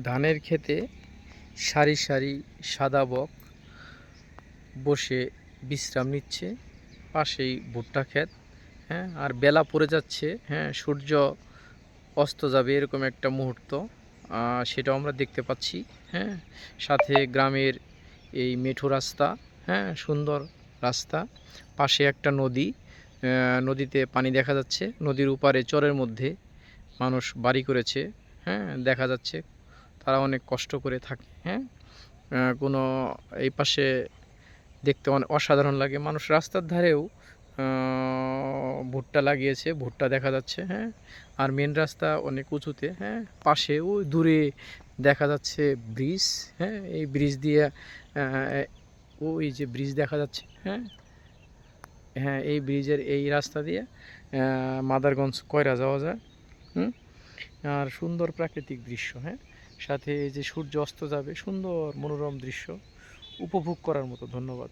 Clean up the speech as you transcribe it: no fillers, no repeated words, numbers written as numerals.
ধানের ক্ষেতে সারি সারি সাদা বক বসে বিশ্রাম নিচ্ছে। পাশেই ভুট্টা ক্ষেত। হ্যাঁ, আর বেলা পড়ে যাচ্ছে। হ্যাঁ, সূর্য অস্ত যাবে এরকম একটা মুহূর্ত, সেটাও আমরা দেখতে পাচ্ছি। হ্যাঁ, সাথে গ্রামের এই মেঠো রাস্তা। হ্যাঁ, সুন্দর রাস্তা। পাশে একটা নদী, নদীতে পানি দেখা যাচ্ছে। নদীর উপারে চরের মধ্যে মানুষ বাড়ি করেছে। হ্যাঁ, দেখা যাচ্ছে তারা অনেক কষ্ট করে থাকে। হ্যাঁ, কোনো এই পাশে দেখতে অনেক অসাধারণ লাগে। মানুষ রাস্তার ধারেও ভুট্টা লাগিয়েছে, ভুট্টা দেখা যাচ্ছে। হ্যাঁ, আর মেন রাস্তা অনেক উঁচুতে। হ্যাঁ, পাশে ওই দূরে দেখা যাচ্ছে ব্রিজ। হ্যাঁ, এই ব্রিজ দিয়ে ওই যে ব্রিজ দেখা যাচ্ছে। হ্যাঁ, হ্যাঁ, এই ব্রিজের এই রাস্তা দিয়ে মাদারগঞ্জ কয়রা যাওয়া যায়। হুম, আর সুন্দর প্রাকৃতিক দৃশ্য। হ্যাঁ, সাথে এই যে সূর্য অস্ত যাবে, সুন্দর মনোরম দৃশ্য উপভোগ করার মতো। ধন্যবাদ।